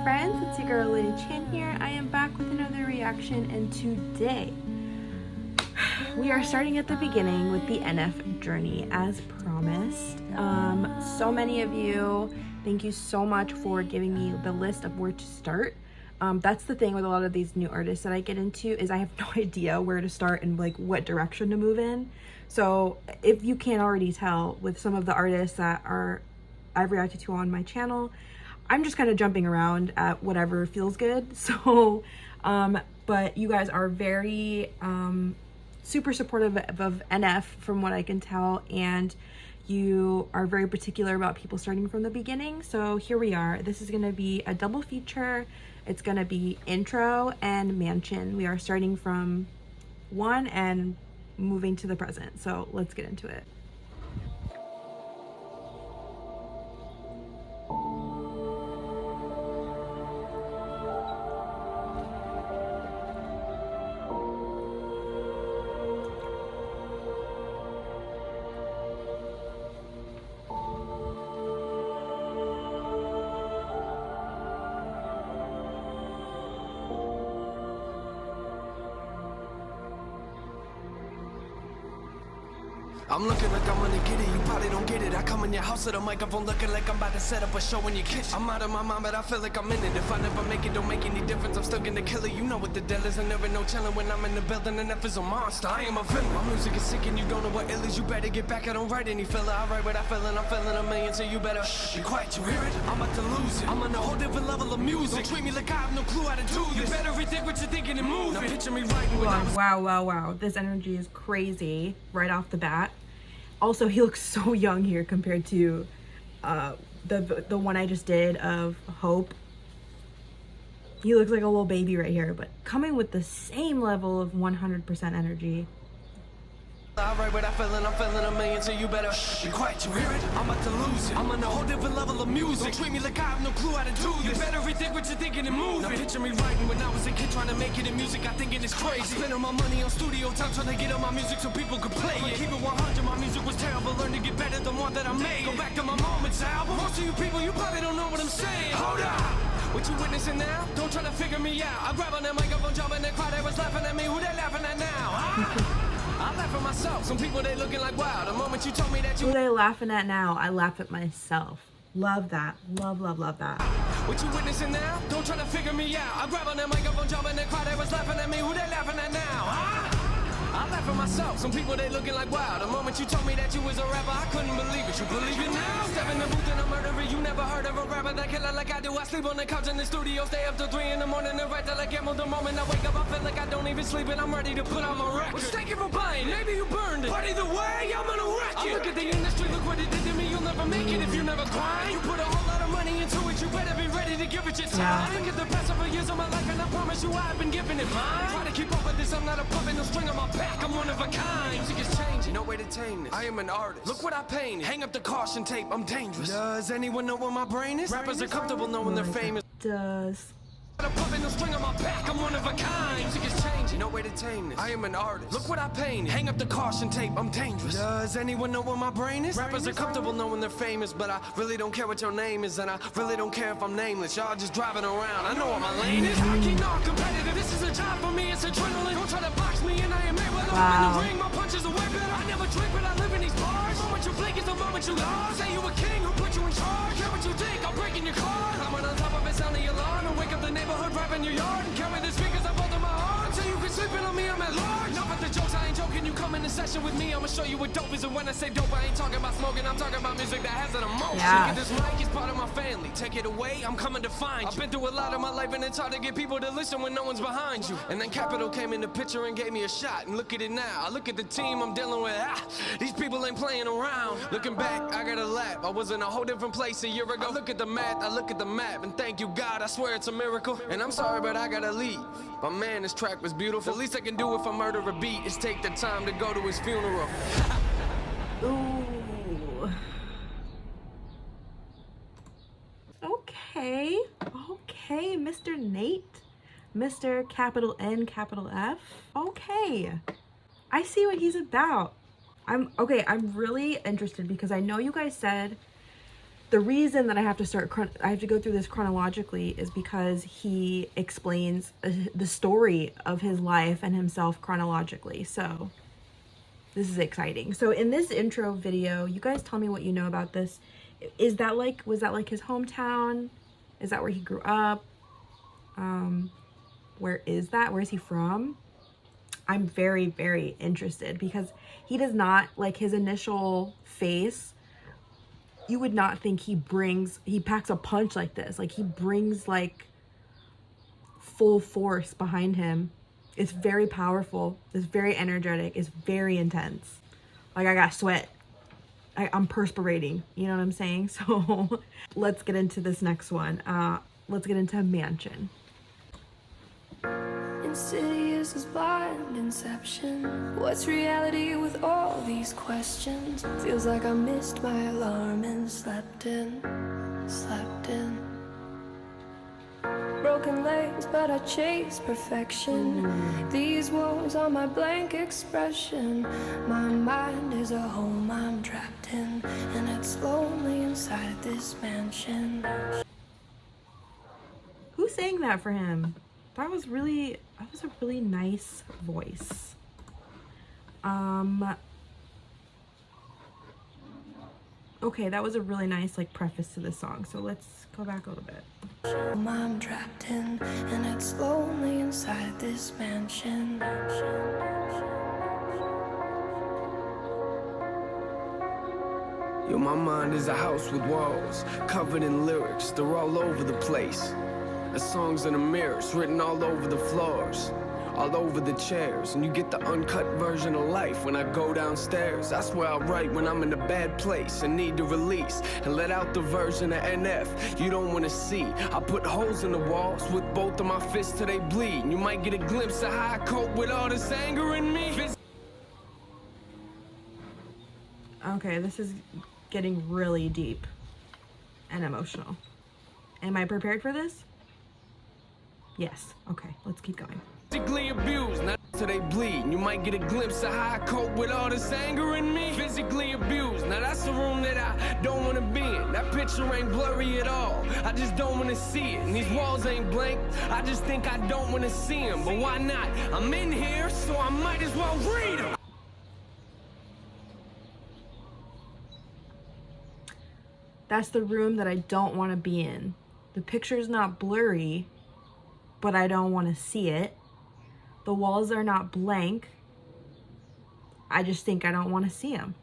friends, it's your girl Lady Chan here. I am back with another reaction, and today we are starting at the beginning with the NF journey as promised. So many of you, thank you so much for giving me the list of where to start. That's the thing with a lot of these new artists that I get into, is I have no idea where to start and like what direction to move in. So if you can't already tell with some of the artists that I've reacted to on my channel, I'm just kind of jumping around at whatever feels good. So but you guys are very super supportive of NF from what I can tell, and you are very particular about people starting from the beginning. So here we are. This is going to be a double feature. It's going to be intro and mansion. We are starting from 1 and moving to the present. So let's get into it. I'm looking like I'm gonna get it, you probably don't get it. I come in your house with a microphone looking like I'm about to set up a show in your kitchen. I'm out of my mind, but I feel like I'm in it. If I never make it, don't make any difference. I'm still gonna kill it. You know what the deal is, I never know chillin' when I'm in the building. And F is a monster, I am a villain. My music is sick and you don't know what ill is. You better get back, I don't write any filler. I write what I feel and I'm feeling a million, so you better be quiet, you hear it? I'm about to lose it. I'm on a whole different level of music. Don't treat me like I have no clue how to do this. You better rethink what you're thinking and move. Now picture me writing when I was... Wow. This energy is crazy right off the bat. Also, he looks so young here compared to the one I just did of Hope. He looks like a little baby right here, but coming with the same level of 100% energy. I write what I feel and I'm feeling a million, so you better be quiet, you hear it? I'm about to lose it. I'm on a whole different level of music. Don't treat me like I have no clue how to do this. You better rethink what you're thinking and move. Now picture me writing when I was a kid trying to make it in music. I think it is crazy. I spent all my money on studio time trying to get on my music so people could play it. Keep it 100, my music was terrible. Learn to get better the more that I made. Go back to my Moments album. Most of you people, you probably don't know what I'm saying. Hold up. What you witnessing now? Don't try to figure me out. I grab on that microphone, jump in the crowd, they was laughing at me. Who they laughing at now? I laugh at myself. Some people, they looking like, wow, the moment you told me that you... Who they laughing at now? I laugh at myself. Love that. Love that. What you witnessing now? Don't try to figure me out. I grab on that microphone, jump in the crowd, they was laughing at me. Who they laughing at now? I laugh at myself. Some people, they looking like, wow, the moment you told me that you was a rapper, I couldn't believe it. You believe it now? Step in the booth and I'm murdering. You never heard of a rapper that killer like I do. I sleep on the couch in the studio, stay up till 3 in the morning and write till I gamble. The moment I wake up, I feel like I don't even sleep and I'm ready to put on my record. Well, thank you for buying. Maybe you burned it. But either way, I'm gonna wreck it. I look at the industry, look what it did to me. You'll never make it if you never grind. You put a whole lot of money into it, you better be ready to give it your time. Look at the past several years of my life and I promise you I've been giving it mine. Try to keep up with this, I'm not a puppet, no string on my back. I'm one of a kind. Music is changing, no way to tame this. I am an artist. Look what I painted. Hang up the caution tape, I'm dangerous. Does anyone know where my brain is? Rappers are comfortable knowing they're famous. Does. A puppet, no string on my back, I'm one of a kind. Music is changing, no way to tame this. I am an artist. Look what I painted. Hang up the caution tape, I'm dangerous. Does anyone know where my brain is? Rappers are comfortable knowing they're famous, but I really don't care what your name is, and I really don't care if I'm nameless. Y'all just driving around, I know what my lane is. I keep not competitive, this is a job for me, it's adrenaline. Don't try to box me and I am made with I'm in the ring, my punches are way better. I never drink, but I live in these bars. The moment you blink is the moment you lost. Say you a king, who put you in charge? Care what you think, I'm breaking your car. I'm on top of it, sound the alarm, and wake up the neighborhood rap in your yard. And carry the speakers up under my arm, so you can sleep in on me, I'm at large. Enough with the jokes, I ain't joking, you come in the session with me, I'ma show you what dope is. And when I say dope, I ain't talking about smoking, I'm talking about music that has an emotion. Yeah. This mic is part of my family, take it away, I'm coming to find you. I've been through a lot of my life and it's hard to get people to listen when no one's behind you. And then Capital came in the picture and gave me a shot, and look at it now. I look at the team I'm dealing with, these people ain't playing around. Looking back, I got a lap, I was in a whole different place a year ago. I look at the math, I look at the map, and thank you God, I swear it's a miracle. And I'm sorry, but I gotta leave. But man, this track was beautiful. The least I can do if I murder a beat is take the time to go to his funeral. Ooh. Okay, Mr. Nate. Mr. capital N, capital F. Okay. I see what he's about. I'm really interested because I know you guys said the reason that I have to go through this chronologically is because he explains the story of his life and himself chronologically. So this is exciting. So in this intro video, you guys tell me what you know about this. Was that like his hometown? Is that where he grew up? Where is that? Where is he from? I'm very, very interested because he does not, like, his initial face, you would not think he packs a punch like this. Like, he brings like full force behind him. It's very powerful. It's very energetic. It's very intense. Like, I got sweat. I'm perspirating. You know what I'm saying? So let's get into this next one. Let's get into Mansion. Insidious is blind inception. What's reality with all these questions? Feels like I missed my alarm and slept in. Broken legs, but I chase perfection. These walls are my blank expression. My mind is a home I'm trapped in, and it's lonely inside this mansion. Who sang that for him? That was a really nice voice. Okay, that was a really nice like preface to the song. So let's go back a little bit. I'm trapped in, and it's lonely inside this mansion. Yo, my mind is a house with walls, covered in lyrics, they're all over the place. The songs in the mirrors, written all over the floors, all over the chairs. And you get the uncut version of life when I go downstairs. That's where I write when I'm in a bad place and need to release, and let out the version of NF you don't want to see. I put holes in the walls with both of my fists till they bleed, and you might get a glimpse of how I cope with all this anger in me. Okay, this is getting really deep and emotional. Am I prepared for this? Yes. Okay, let's keep going. Physically abused, not till they bleed. You might get a glimpse of how I cope with all this anger in me. Physically abused, now that's the room that I don't wanna be in. That picture ain't blurry at all, I just don't wanna see it. And these walls ain't blank, I just think I don't wanna see them. But why not? I'm in here, so I might as well read them. That's the room that I don't want to be in. The picture's not blurry, but I don't want to see it. The walls are not blank. I just think I don't want to see them.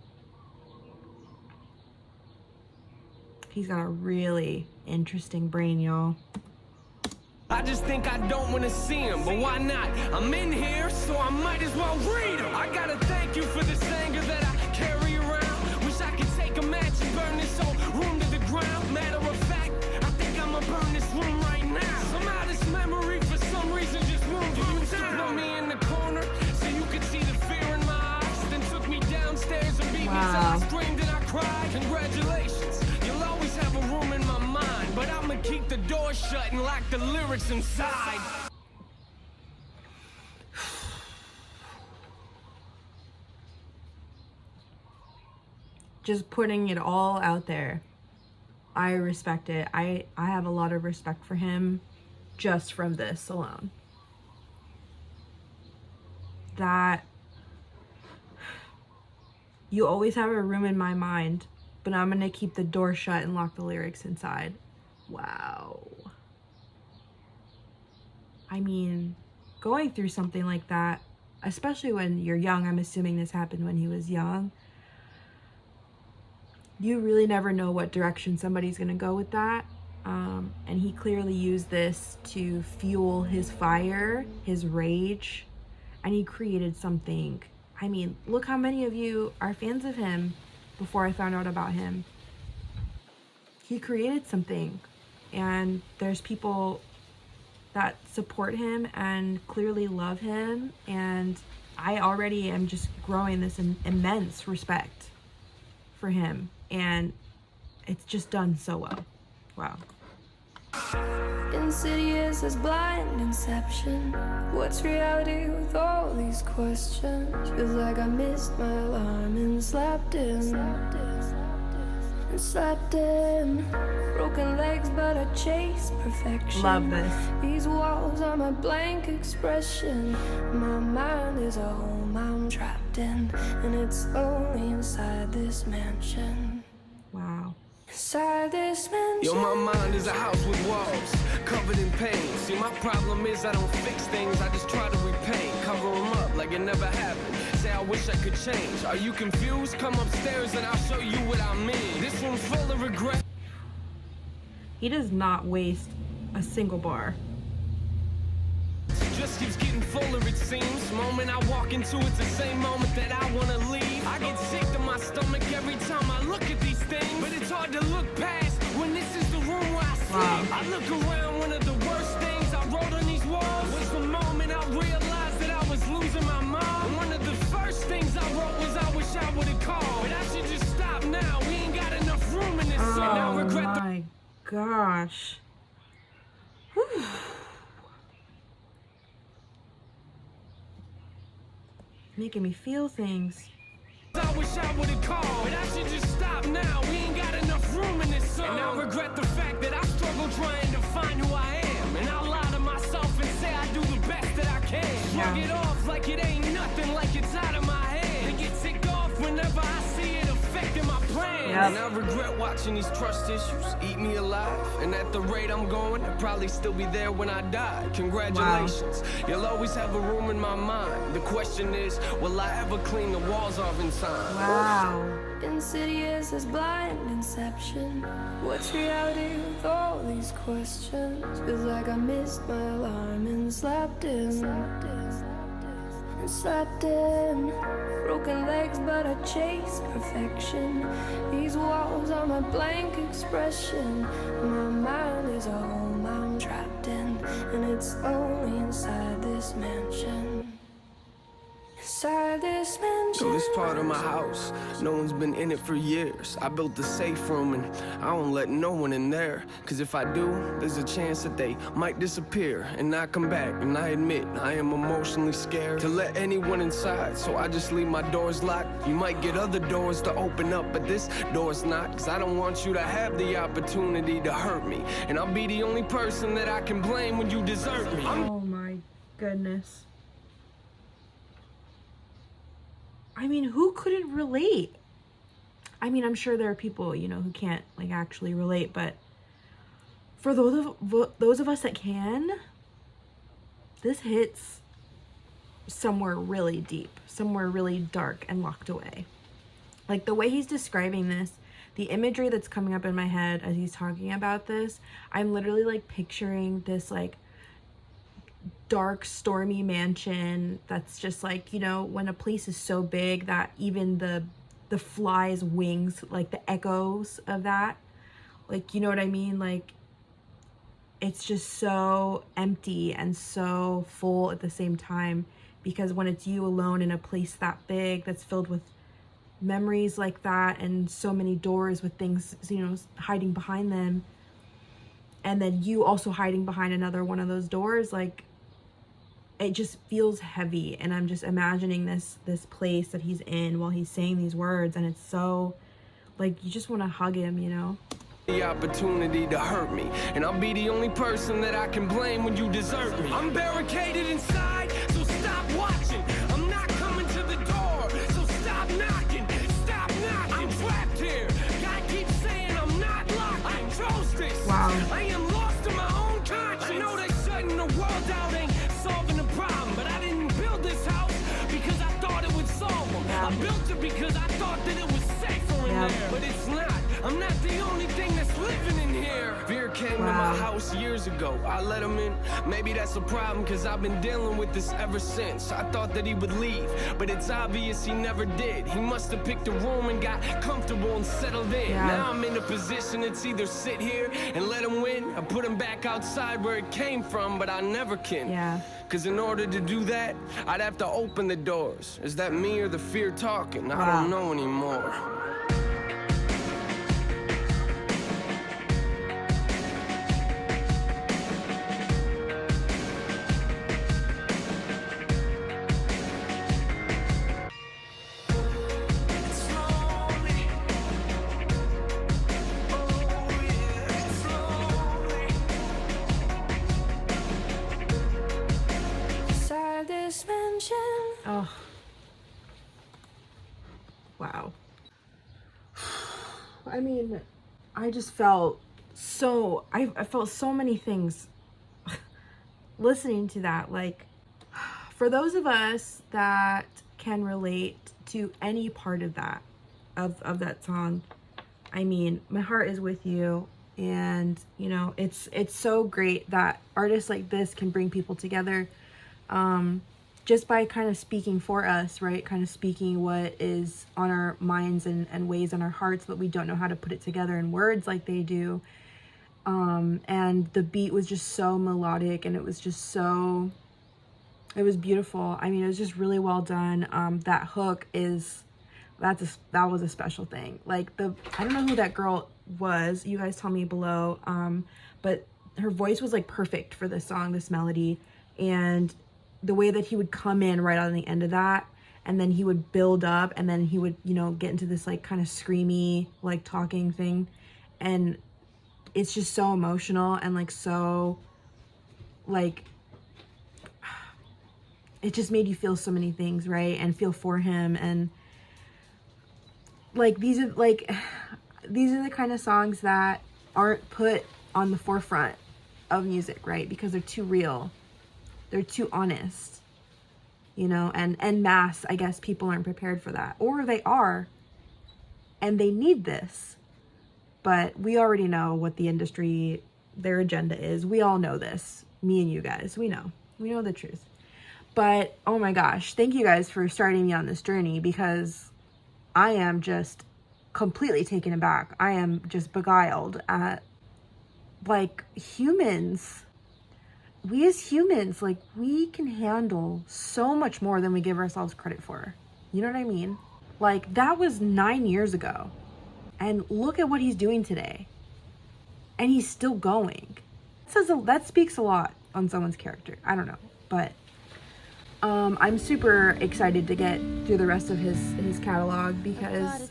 He's got a really interesting brain, y'all. I just think I don't want to see him, but why not? I'm in here, so I might as well read him. I gotta thank you for this anger that I carry around. Wish I could take a match and burn this whole room to the ground. Matter of fact, I think I'ma burn this room right now. Somehow this memory for some reason just won't go down. Put me in the corner so you could see the fear in my eyes. Then took me downstairs and beat me till I screamed and I cried. Congratulations, you'll always have a room in my mind, but I'ma keep the door shut and lock the lyrics inside. Just putting it all out there. I respect it. I have a lot of respect for him just from this alone. That you always have a room in my mind, but I'm gonna keep the door shut and lock the lyrics inside. Wow. I mean, going through something like that, especially when you're young, I'm assuming this happened when he was young, you really never know what direction somebody's gonna go with that. And he clearly used this to fuel his fire, his rage, and he created something. I mean, look how many of you are fans of him before I found out about him. He created something, and there's people that support him and clearly love him, and I already am just growing this immense respect for him, and it's just done so well. Wow. Insidious as blind inception. What's reality with all these questions? Feels like I missed my alarm and slept in. and slept in. Broken legs, but I chase perfection. Love this. These walls are my blank expression. My mind is a home I'm trapped in, and it's lonely inside this mansion. Wow. Inside this mansion. Yo, my mind is a house with walls covered in pain. See, my problem is I don't fix things, I just try to repaint. Cover them up like it never happened. Say I wish I could change. Are you confused? Come upstairs and I'll show you what I mean. This one's full of regret. He does not waste a single bar. Just keeps getting fuller, it seems. Moment I walk into, it's the same moment that I wanna leave. I get sick to my stomach every time I look at these things, but it's hard to look past when this is the room where I sleep. Wow. I look around, one of the worst things I wrote on these walls was the moment I realized that I was losing my mom. And one of the first things I wrote was I wish I would've called, but I should just stop now. We ain't got enough room in this song. I Oh regret my gosh. Whew. Making me feel things. I wish I would've called, but I should just stop now. We ain't got enough room in this song. And I regret the fact that I struggle trying to find who I am. And I'll lie to myself and say I do the best that I can. Shrug it off like it ain't nothing, like it's out of my hand. And get ticked off whenever I see it affecting my plans. And I regret watching these trust issues eat me alive. And at the rate I'm going, I'll probably still be there when I die. Congratulations. Wow. You'll always have a room in my mind. The question is, will I ever clean the walls off in time? Wow. Insidious as blind inception. What's reality with all these questions? Feels like I missed my alarm and slept in. And slept in. Broken legs, but I chase perfection. These walls are my blank expression. My mind is a home I'm trapped in, and it's lonely inside this mansion. Inside this mansion. So this part of my house, no one's been in it for years. I built the safe room and I don't let no one in there. Cause if I do, there's a chance that they might disappear and not come back. And I admit, I am emotionally scared to let anyone inside. So I just leave my doors locked. You might get other doors to open up, but this door's not. Cause I don't want you to have the opportunity to hurt me. And I'll be the only person that I can blame when you desert me. Oh my goodness. I mean, who couldn't relate? I mean, I'm sure there are people, you know, who can't like actually relate, but for those of us that can, this hits somewhere really deep, somewhere really dark and locked away. Like the way he's describing this, the imagery that's coming up in my head as he's talking about this, I'm literally like picturing this like dark, stormy mansion that's just like, you know, when a place is so big that even the flies' wings, like the echoes of that, like, you know what I mean? Like, it's just so empty and so full at the same time, because when it's you alone in a place that big that's filled with memories like that and so many doors with things, you know, hiding behind them, and then you also hiding behind another one of those doors, like, it just feels heavy. And I'm just imagining this place that he's in while he's saying these words, and it's so like you just want to hug him, you know. The opportunity to hurt me, and I'll be the only person that I can blame when you desert me. I'm barricaded inside, so stop watching. I'm not coming to the door, so stop knocking. Stop knocking. I'm trapped here. God keeps saying I'm not locked. I chose this. Wow. I am lost in my own conscience. I know that shutting the world out ain't solving the problem, but I didn't build this house because I thought it would solve them. I built it because I thought that it was safer in there, but it's not. I'm not the only thing that's living in here. Fear came to my house years ago. I let him in. Maybe that's a problem, cause I've been dealing with this ever since. I thought that he would leave, but it's obvious he never did. He must have picked a room and got comfortable and settled in. Now I'm in a position, it's either sit here and let him win or put him back outside where it came from, but I never can. Cause in order to do that, I'd have to open the doors. Is that me or the fear talking? I don't know anymore. wow. I mean, I just felt so, I felt so many things listening to that. Like, for those of us that can relate to any part of that, of that song, I mean, my heart is with you. And, you know, it's so great that artists like this can bring people together, just by kind of speaking for us, right? Kind of speaking what is on our minds and weighs on our hearts, but we don't know how to put it together in words like they do. And the beat was just so melodic, and it was just so, it was beautiful. I mean, it was just really well done. That hook is, that was a special thing. Like, I don't know who that girl was, you guys tell me below, but her voice was like perfect for this song, this melody. And the way that he would come in right on the end of that, and then he would build up, and then he would, you know, get into this like kind of screamy, like talking thing, and it's just so emotional, and like so, like, it just made you feel so many things, right? And feel for him. And like, these are the kind of songs that aren't put on the forefront of music, right? Because they're too real. They're too honest, you know, and mass, I guess people aren't prepared for that, or they are, and they need this. But we already know what the industry, their agenda is. We all know this, me and you guys, we know the truth. But oh my gosh, thank you guys for starting me on this journey, because I am just completely taken aback. I am just beguiled at, like, humans. We as humans, like, we can handle so much more than we give ourselves credit for. You know what I mean? Like, that was 9 years ago. And look at what he's doing today. And he's still going. That speaks a lot on someone's character. I don't know. But I'm super excited to get through the rest of his catalog, because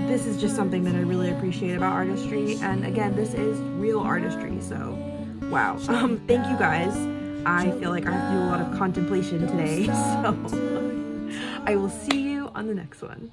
this is just something that I really appreciate about artistry. And again, this is real artistry, so wow. Thank you guys. I feel like I have to do a lot of contemplation today, so I will see you on the next one.